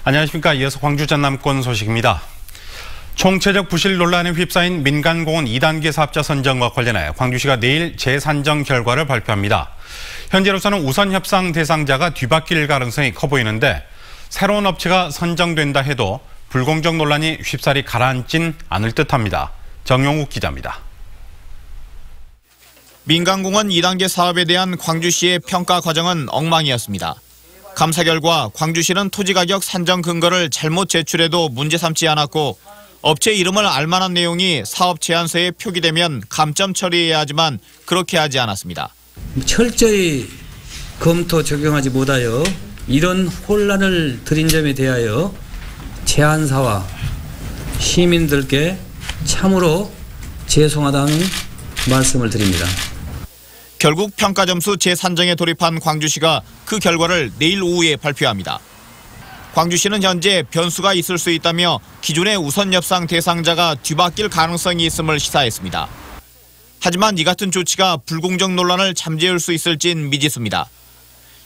안녕하십니까. 이어서 광주 전남권 소식입니다. 총체적 부실 논란에 휩싸인 민간공원 2단계 사업자 선정과 관련해 광주시가 내일 재산정 결과를 발표합니다. 현재로서는 우선 협상 대상자가 뒤바뀔 가능성이 커 보이는데 새로운 업체가 선정된다 해도 불공정 논란이 쉽사리 가라앉진 않을 듯합니다. 정용욱 기자입니다. 민간공원 2단계 사업에 대한 광주시의 평가 과정은 엉망이었습니다. 감사 결과 광주시는 토지가격 산정 근거를 잘못 제출해도 문제 삼지 않았고 업체 이름을 알만한 내용이 사업 제안서에 표기되면 감점 처리해야 하지만 그렇게 하지 않았습니다. 철저히 검토 적용하지 못하여 이런 혼란을 드린 점에 대하여 제안사와 시민들께 참으로 죄송하다는 말씀을 드립니다. 결국 평가 점수 재산정에 돌입한 광주시가 그 결과를 내일 오후에 발표합니다. 광주시는 현재 변수가 있을 수 있다며 기존의 우선 협상 대상자가 뒤바뀔 가능성이 있음을 시사했습니다. 하지만 이 같은 조치가 불공정 논란을 잠재울 수 있을진 미지수입니다.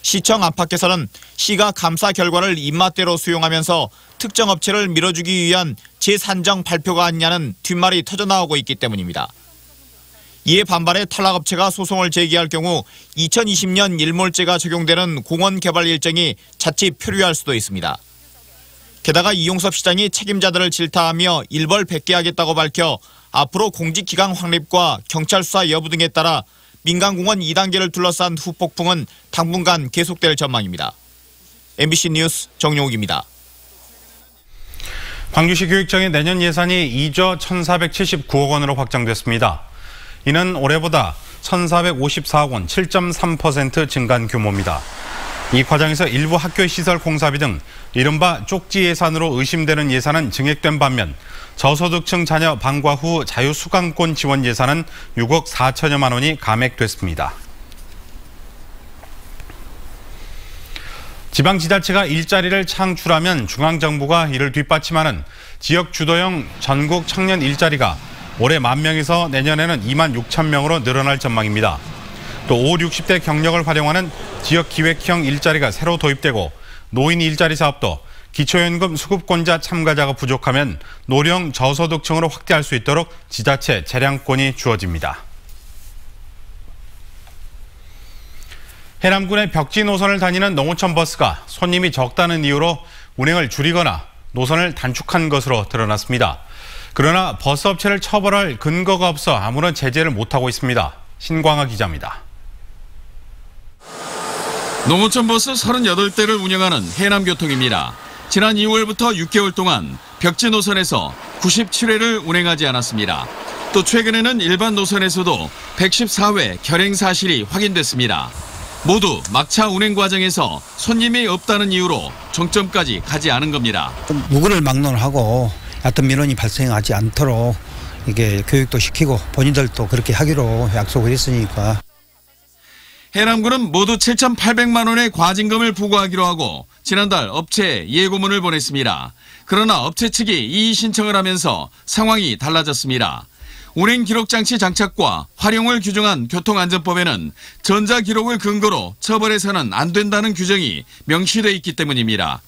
시청 안팎에서는 시가 감사 결과를 입맛대로 수용하면서 특정 업체를 밀어주기 위한 재산정 발표가 아니냐는 뒷말이 터져나오고 있기 때문입니다. 이에 반발해 탈락업체가 소송을 제기할 경우 2020년 일몰제가 적용되는 공원 개발 일정이 자칫 표류할 수도 있습니다. 게다가 이용섭 시장이 책임자들을 질타하며 일벌 100개 하겠다고 밝혀 앞으로 공직기강 확립과 경찰 수사 여부 등에 따라 민간공원 2단계를 둘러싼 후폭풍은 당분간 계속될 전망입니다. MBC 뉴스 정용욱입니다. 광주시 교육청의 내년 예산이 2조 1,479억 원으로 확정됐습니다. 이는 올해보다 1,454억 원, 7.3% 증가한 규모입니다. 이 과정에서 일부 학교 시설 공사비 등 이른바 쪽지 예산으로 의심되는 예산은 증액된 반면 저소득층 자녀 방과 후 자유수강권 지원 예산은 6억 4천여만 원이 감액됐습니다. 지방지자체가 일자리를 창출하면 중앙정부가 이를 뒷받침하는 지역 주도형 전국 청년 일자리가 올해 10,000명에서 내년에는 26,000명으로 늘어날 전망입니다. 또 5, 60대 경력을 활용하는 지역기획형 일자리가 새로 도입되고 노인 일자리 사업도 기초연금 수급권자 참가자가 부족하면 노령 저소득층으로 확대할 수 있도록 지자체 재량권이 주어집니다. 해남군의 벽지 노선을 다니는 농어촌 버스가 손님이 적다는 이유로 운행을 줄이거나 노선을 단축한 것으로 드러났습니다. 그러나 버스업체를 처벌할 근거가 없어 아무런 제재를 못하고 있습니다. 신광하 기자입니다. 농어촌 버스 38대를 운영하는 해남교통입니다. 지난 2월부터 6개월 동안 벽지 노선에서 97회를 운행하지 않았습니다. 또 최근에는 일반 노선에서도 114회 결행 사실이 확인됐습니다. 모두 막차 운행 과정에서 손님이 없다는 이유로 정점까지 가지 않은 겁니다. 무근을 막론하고 어떤 민원이 발생하지 않도록 이게 교육도 시키고 본인들도 그렇게 하기로 약속을 했으니까. 해남군은 모두 7,800만 원의 과징금을 부과하기로 하고 지난달 업체에 예고문을 보냈습니다. 그러나 업체 측이 이의 신청을 하면서 상황이 달라졌습니다. 운행 기록 장치 장착과 활용을 규정한 교통안전법에는 전자기록을 근거로 처벌해서는 안 된다는 규정이 명시돼 있기 때문입니다.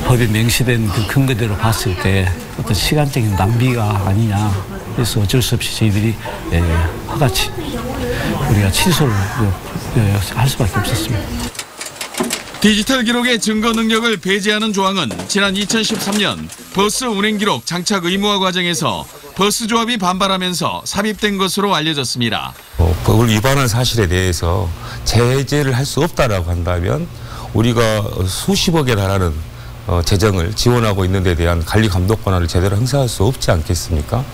법에 명시된 그 근거대로 봤을 때 어떤 시간적인 낭비가 아니냐. 그래서 어쩔 수 없이 저희들이 허가치 우리가 취소를 할 수밖에 없었습니다. 디지털 기록의 증거 능력을 배제하는 조항은 지난 2013년 버스 운행 기록 장착 의무화 과정에서 버스 조합이 반발하면서 삽입된 것으로 알려졌습니다. 법을 위반한 사실에 대해서 제재를 할 수 없다라고 한다면 우리가 수십억에 달하는 재정을 지원하고 있는 데 대한 관리 감독 권한을 제대로 행사할 수 없지 않겠습니까?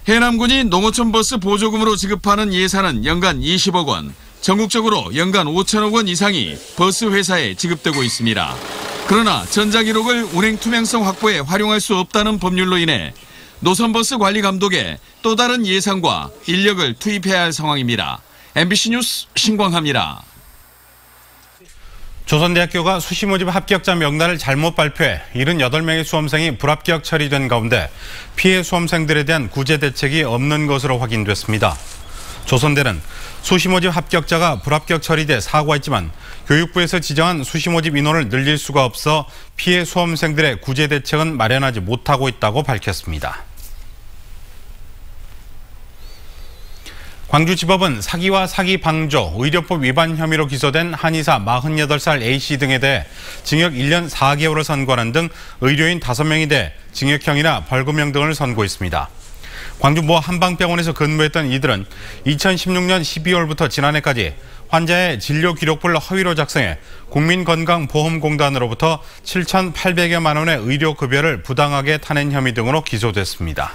해남군이 농어촌 버스 보조금으로 지급하는 예산은 연간 20억 원, 전국적으로 연간 5천억 원 이상이 버스 회사에 지급되고 있습니다. 그러나 전자기록을 운행 투명성 확보에 활용할 수 없다는 법률로 인해 노선버스 관리 감독에 또 다른 예산과 인력을 투입해야 할 상황입니다. MBC 뉴스 신광하입니다. 조선대학교가 수시 모집 합격자 명단을 잘못 발표해 78명의 수험생이 불합격 처리된 가운데 피해 수험생들에 대한 구제 대책이 없는 것으로 확인됐습니다. 조선대는 수시 모집 합격자가 불합격 처리돼 사고했지만 교육부에서 지정한 수시 모집 인원을 늘릴 수가 없어 피해 수험생들의 구제 대책은 마련하지 못하고 있다고 밝혔습니다. 광주지법은 사기와 사기 방조, 의료법 위반 혐의로 기소된 한의사 48살 A씨 등에 대해 징역 1년 4개월을 선고하는 등 의료인 5명에 대해 징역형이나 벌금형 등을 선고했습니다. 광주 모 한방병원에서 근무했던 이들은 2016년 12월부터 지난해까지 환자의 진료 기록부를 허위로 작성해 국민건강보험공단으로부터 7,800여만 원의 의료급여를 부당하게 타낸 혐의 등으로 기소됐습니다.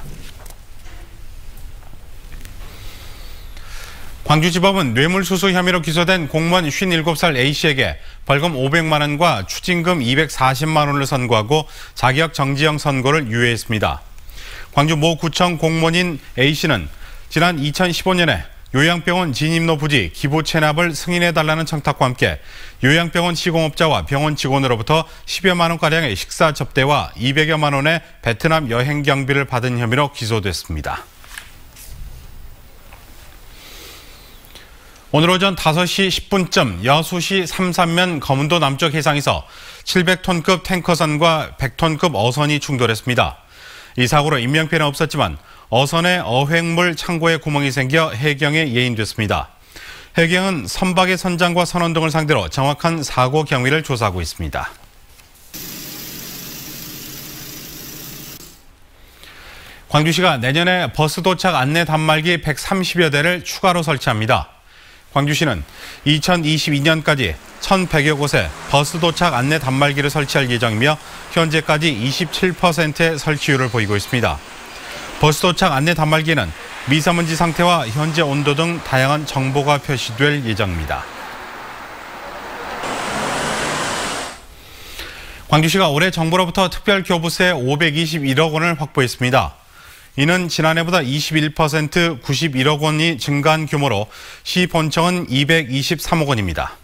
광주지법은 뇌물수수 혐의로 기소된 공무원 57살 A씨에게 벌금 500만 원과 추징금 240만 원을 선고하고 자격 정지형 선고를 유예했습니다. 광주 모 구청 공무원인 A씨는 지난 2015년에 요양병원 진입로 부지 기부 체납을 승인해달라는 청탁과 함께 요양병원 시공업자와 병원 직원으로부터 10여만 원가량의 식사 접대와 200여만 원의 베트남 여행 경비를 받은 혐의로 기소됐습니다. 오늘 오전 5시 10분쯤 여수시 삼산면 검은도 남쪽 해상에서 700톤급 탱커선과 100톤급 어선이 충돌했습니다. 이 사고로 인명피해는 없었지만 어선의 어획물 창고에 구멍이 생겨 해경에 예인됐습니다. 해경은 선박의 선장과 선원 등을 상대로 정확한 사고 경위를 조사하고 있습니다. 광주시가 내년에 버스 도착 안내 단말기 130여 대를 추가로 설치합니다. 광주시는 2022년까지 1,100여 곳에 버스 도착 안내 단말기를 설치할 예정이며 현재까지 27%의 설치율을 보이고 있습니다. 버스 도착 안내 단말기에는 미세먼지 상태와 현재 온도 등 다양한 정보가 표시될 예정입니다. 광주시가 올해 정부로부터 특별교부세 521억 원을 확보했습니다. 이는 지난해보다 21% 91억 원이 증가한 규모로 시 본청은 223억 원입니다.